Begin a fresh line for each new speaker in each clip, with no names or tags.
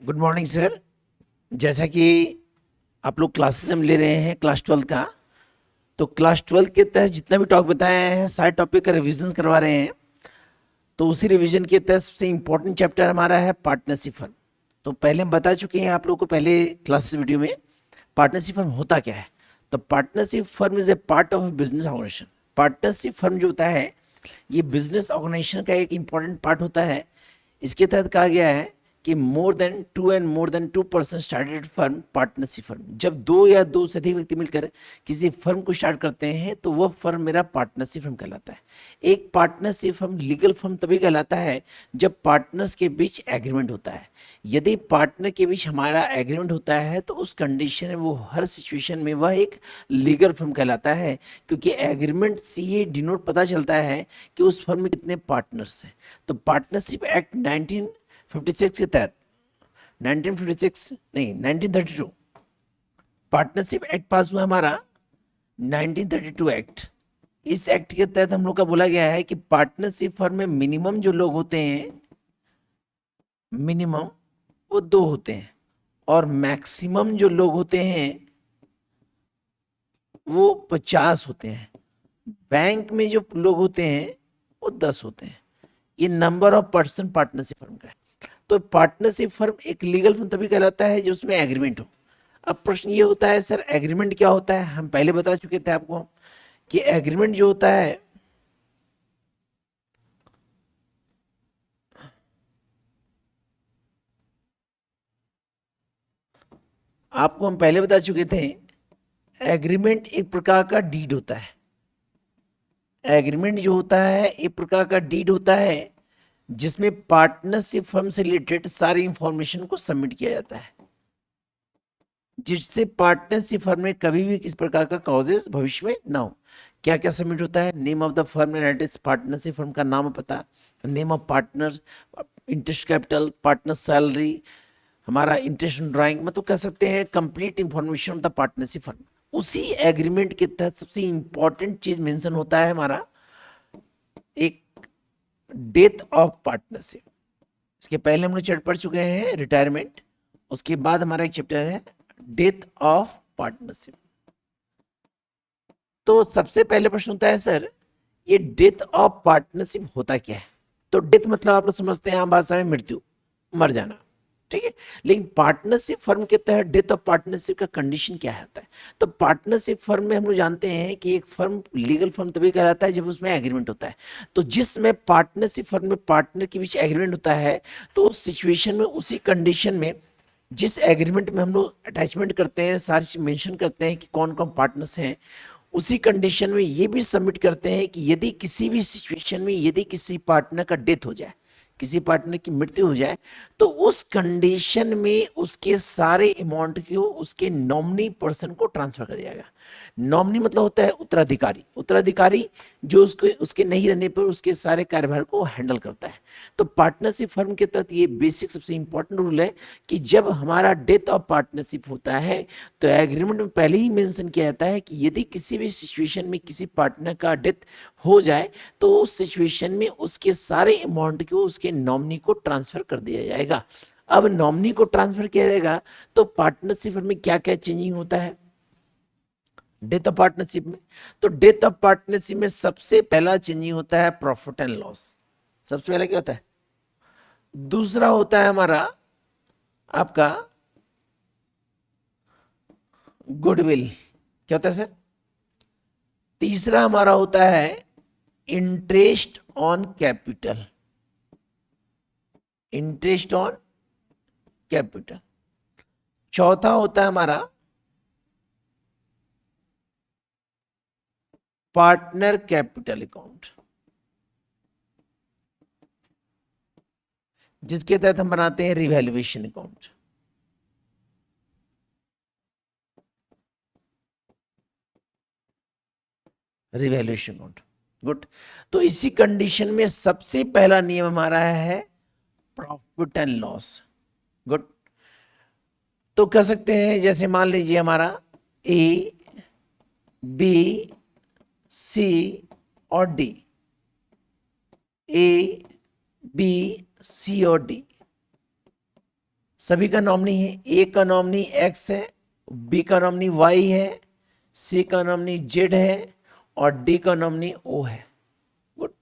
Good morning sir. जैसा कि आप लोग क्लासेस हम ले रहे हैं क्लास 12 का, तो क्लास 12 के तहत जितना भी टॉपिक बताए हैं सारे टॉपिक का रिवीजन करवा रहे हैं। तो उसी रिवीजन के तहत सबसे इम्पोर्टेंट चैप्टर हमारा है पार्टनरशिप फर्म। तो पहले हम बता चुके हैं आप लोगों को पहले क्लासेस वीडियो में पार्टनरशिप फर्म होता क्या है। तो partnership firm is a part of business organisation. Partnership firm जो होता है ये बिजनेस ऑर्गेनाइजेशन का एक इम्पॉर्टेंट पार्ट होता है। इसके तहत कहा गया है कि more than two person started firm partnership firm. जब दो या दो से अधिक व्यक्ति मिलकर किसी फर्म को स्टार्ट करते हैं तो वह फर्म मेरा पार्टनरशिप फर्म कहलाता है। एक पार्टनरशिप फर्म लीगल फर्म तभी कहलाता है जब पार्टनर्स के बीच एग्रीमेंट होता है। यदि पार्टनर के बीच हमारा एग्रीमेंट होता है तो उस कंडीशन में वो हर सिचुएशन में वह एक लीगल फर्म कहलाता है, क्योंकि एग्रीमेंट से ये डिनोट पता चलता है कि उस फर्म में कितने पार्टनर्स हैं। तो पार्टनरशिप एक्ट 1956 के तहत 1956 नहीं 1932 पार्टनरशिप एक्ट पास हुआ हमारा 1932 एक्ट। इस एक्ट के तहत हम लोग का बोला गया है कि पार्टनरशिप फर्म में मिनिमम जो लोग होते हैं, मिनिमम वो दो होते हैं, और मैक्सिमम जो लोग होते हैं वो 50 होते हैं। बैंक में जो लोग होते हैं वो 10 होते हैं। ये number of person partnership firm का है। तो पार्टनरशिप फर्म एक लीगल फर्म तभी कहलाता है जब उसमें एग्रीमेंट हो। अब प्रश्न ये होता है सर एग्रीमेंट क्या होता है। हम पहले बता चुके थे आपको कि एग्रीमेंट जो होता है, आपको हम पहले बता चुके थे, एग्रीमेंट एक प्रकार का डीड होता है। एग्रीमेंट जो होता है एक प्रकार का डीड होता है जिसमें पार्टनरशिप फर्म से रिलेटेड सारी इंफॉर्मेशन को सबमिट किया जाता है, जिससे पार्टनरशिप फर्म में कभी भी किस प्रकार का कॉजेज भविष्य में ना हो। क्या क्या सबमिट होता है? Name of the firm and partnership firm का नाम पता, name of partner, interest capital, partner salary, हमारा इंटरेस्ट ड्राइंग, मतलब कह सकते हैं complete information of the partnership firm. उसी एग्रीमेंट के तहत सबसे इंपॉर्टेंट चीज मेंशन होता है हमारा एक डेथ ऑफ पार्टनरशिप। इसके पहले हम लोग चैप्टर पढ़ चुके हैं रिटायरमेंट, उसके बाद हमारा एक चैप्टर है डेथ ऑफ पार्टनरशिप। तो सबसे पहले प्रश्न होता है सर ये डेथ ऑफ पार्टनरशिप होता क्या है। तो डेथ मतलब आप लोग समझते हैं आम भाषा में मृत्यु, मर जाना, ठीक है। लेकिन पार्टनरशिप फर्म के तहत डेथ ऑफ पार्टनरशिप का कंडीशन क्या होता है? तो पार्टनरशिप फर्म में हम लोग जानते हैं कि एक फर्म लीगल फर्म तभी कहलाता है जब उसमें एग्रीमेंट होता है। तो जिसमें पार्टनरशिप फर्म में पार्टनर के बीच एग्रीमेंट होता है तो उस सिचुएशन में उसी कंडीशन में जिस एग्रीमेंट में हम लोग अटैचमेंट करते हैं, सारी चीज मेंशन करते हैं कि कौन कौन पार्टनर्स हैं, उसी कंडीशन में ये भी सबमिट करते हैं कि यदि किसी भी सिचुएशन में यदि किसी पार्टनर का डेथ हो जाए, किसी पार्टनर की मृत्यु हो जाए, तो उस कंडीशन में उसके सारे अमाउंट को उसके नॉमिनी पर्सन को ट्रांसफर कर दिया जाएगा। नॉमिनी मतलब होता है उत्तराधिकारी। उत्तराधिकारी जो उसके नहीं रहने पर उसके सारे कार्यभार को हैंडल करता है। तो पार्टनरशिप फर्म के तहत ये बेसिक सबसे इंपॉर्टेंट रूल है कि जब हमारा डेथ ऑफ पार्टनरशिप होता है तो एग्रीमेंट में पहले ही मेंशन किया जाता है कि यदि किसी भी सिचुएशन में किसी पार्टनर का डेथ हो जाए तो उस सिचुएशन में उसके सारे अमाउंट को उसके नॉमिनी को ट्रांसफर कर दिया जाएगा। अब नॉमिनी को ट्रांसफर किया जाएगा तो पार्टनरशिप में क्या क्या चेंजिंग होता है डेथ ऑफ पार्टनरशिप में? तो डेथ ऑफ पार्टनरशिप में सबसे पहला चेंजिंग होता है प्रॉफिट एंड लॉस। सबसे पहला क्या होता है? दूसरा होता है हमारा आपका गुडविल। क्या होता है सर? तीसरा हमारा होता है interest on capital. Interest on capital. चौथा होता है हमारा पार्टनर कैपिटल अकाउंट, जिसके तहत हम बनाते हैं revaluation account. Revaluation account, good. तो इसी कंडीशन में सबसे पहला नियम हमारा है प्रॉफिट एंड लॉस, गुड। तो कह सकते हैं जैसे मान लीजिए हमारा ए, बी, सी और डी, ए, बी, सी और डी, सभी का नॉमिनी है, ए का नॉमिनी एक्स है, बी का नॉमिनी वाई है, सी का नॉमिनी जेड है और डी का नॉमिनी ओ है। गुड।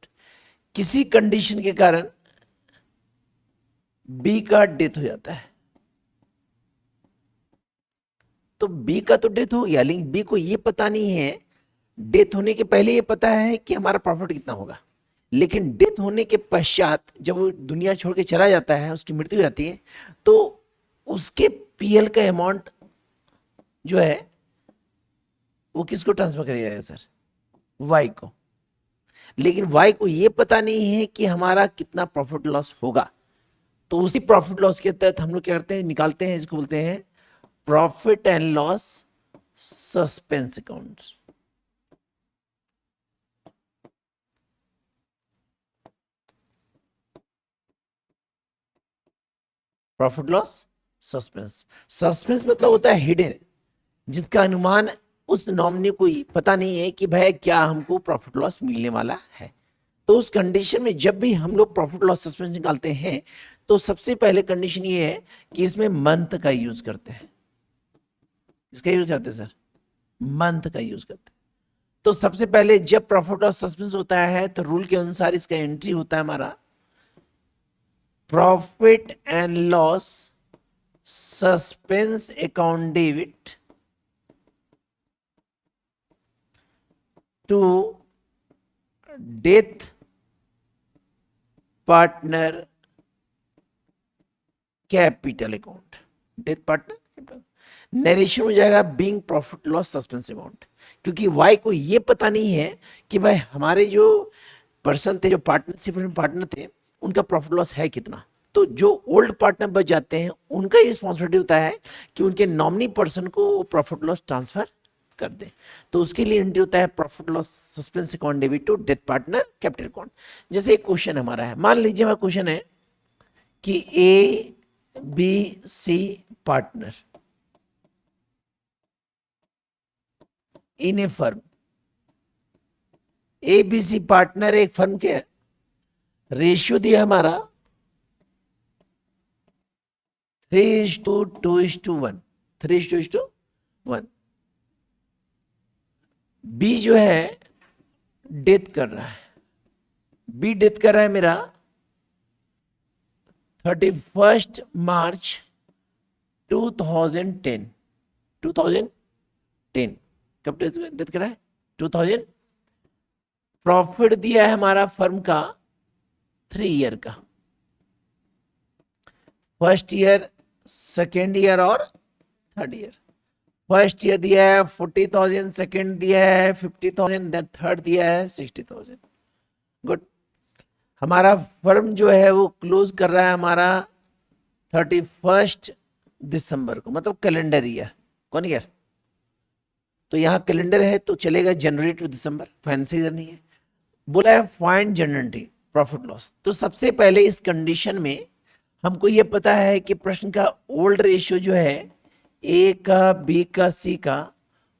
किसी कंडीशन के कारण बी का डेथ हो जाता है, तो बी का तो डेथ हो गया, लेकिन बी को ये पता नहीं है, डेथ होने के पहले ये पता है कि हमारा प्रॉफिट कितना होगा, लेकिन डेथ होने के पश्चात जब वो दुनिया छोड़ के चला जाता है, उसकी मृत्यु हो जाती है, तो उसके पीएल का अमाउंट जो है वो किसको ट्रांसफर करेगा सर? वाई को। लेकिन वाई को ये पता नहीं है कि हमारा कितना प्रॉफिट लॉस होगा, तो उसी प्रॉफिट लॉस के तहत हम लोग क्या करते हैं, निकालते हैं, इसको बोलते हैं profit and loss suspense accounts. Profit loss suspense, suspense मतलब होता है हिडन, जिसका अनुमान उस नॉमिनी को पता नहीं है कि भाई क्या हमको प्रॉफिट लॉस मिलने वाला है। तो उस कंडीशन में जब भी हम लोग प्रॉफिट लॉस सस्पेंस निकालते हैं, तो सबसे पहले कंडीशन ये है कि इसमें मंथ का यूज करते हैं। इसका यूज करते हैं सर, मंथ का यूज करते हैं। तो सबसे पहले जब प्रॉफिट लॉस सस्पेंस होता है, तो रूल के अनुसार इसका एंट्री होता है हमारा profit and loss suspense account debit to death partner capital account. Death partner narration हो जाएगा being profit loss suspense amount, क्योंकि वाई को ये पता नहीं है कि भाई हमारे जो पर्सन थे, जो पार्टनरशिप में पार्टनर थे, उनका प्रॉफिट लॉस है कितना। तो जो ओल्ड पार्टनर बच जाते हैं, उनका रिस्पॉन्सिबिलिटी होता है कि उनके नॉमिनी पर्सन को वो प्रॉफिट लॉस ट्रांसफर कर दे। तो उसके लिए एंट्री होता है profit loss suspense account debit to death partner capital account. जैसे एक क्वेश्चन हमारा है, मान लीजिए हमारा क्वेश्चन है कि A B C partner in a firm, A B C partner एक फर्म के, रेशियो दिया हमारा 3:2:1, 3:1। बी जो है डेथ कर रहा है, बी डेथ कर रहा है मेरा 31 मार्च 2010। 2010 कब डेथ कर रहा है? 2000। प्रॉफिट दिया है हमारा फर्म का 3 ईयर का, फर्स्ट ईयर, सेकेंड ईयर और थर्ड ईयर। फर्स्ट ईयर दिया है 40,000, सेकेंड दिया है 50,000, देन थर्ड दिया है 60,000। गुड। हमारा फर्म जो है वो क्लोज कर रहा है हमारा 31 दिसंबर को, मतलब कैलेंडर ईयर। कौन ईयर? तो यहाँ कैलेंडर है तो चलेगा जनवरी टू दिसंबर, फाइनेंशियल ईयर नहीं है। बोला है फाइंड जनरल प्रॉफिट लॉस। तो सबसे पहले इस कंडीशन में हमको ये पता है कि प्रश्न का ओल्ड रेशियो जो है ए का, बी का, सी का,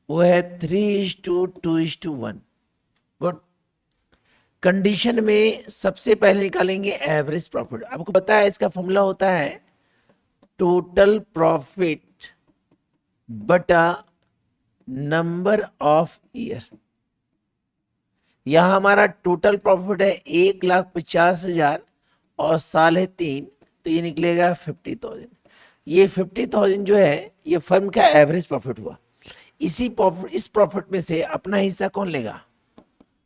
वो है 3:2:1। गुड। कंडीशन में सबसे पहले निकालेंगे एवरेज प्रॉफिट। आपको पता है इसका फॉर्मूला होता है टोटल प्रॉफिट बटा नंबर ऑफ ईयर। यहां हमारा टोटल प्रॉफिट है 1,50,000 और साल है 3, तो ये निकलेगा 50,000। ये 50,000 जो है ये फर्म का एवरेज प्रॉफिट हुआ। इस प्रॉफिट में से अपना हिस्सा कौन लेगा?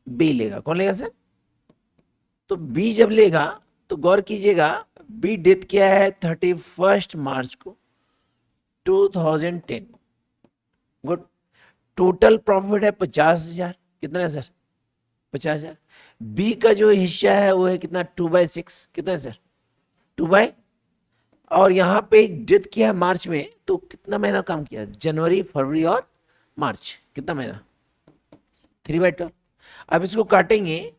बी लेगा। कौन लेगा सर? तो बी जब लेगा तो गौर कीजिएगा, बी डेथ किया है 31 मार्च को 2010। गुड। टोटल प्रॉफिट है 50,000। कितना है सर? 50,000। बी का जो हिस्सा है वो है कितना? 2/6। कितना है सर? 2/। और यहां पे डेथ किया है मार्च में, तो कितना महीना काम किया? जनवरी, फरवरी और मार्च। कितना महीना? 3/12। अब इसको काटेंगे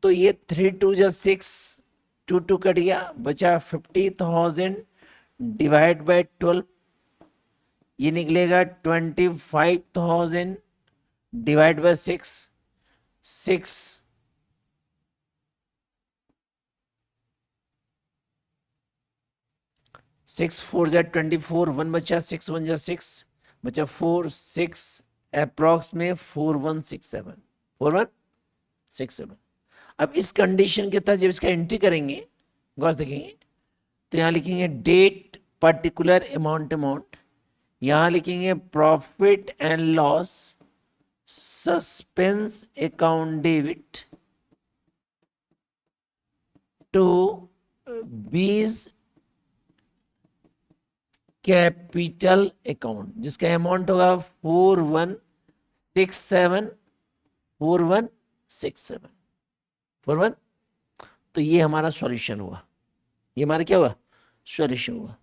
तो ये 3×2=6, 2 कट गया, बचा 50,000 डिवाइड बाय 12, ये निकलेगा 25,000 डिवाइड बाय 6, 6 6 4 जा 24, 1 बचा, 6 1 जा 6 बचा 4, 6 अप्रॉक्स में 4167, 4167। अब इस कंडीशन के तहत जब इसका एंट्री करेंगे, गौर से देखेंगे तो यहाँ लिखेंगे डेट पर्टिकुलर अमाउंट, यहाँ लिखेंगे profit and loss suspense account debit to B's capital account, जिसका अमाउंट होगा 4167, 4167, 41। तो ये हमारा सॉल्यूशन हुआ, ये हमारा क्या हुआ, सॉल्यूशन हुआ।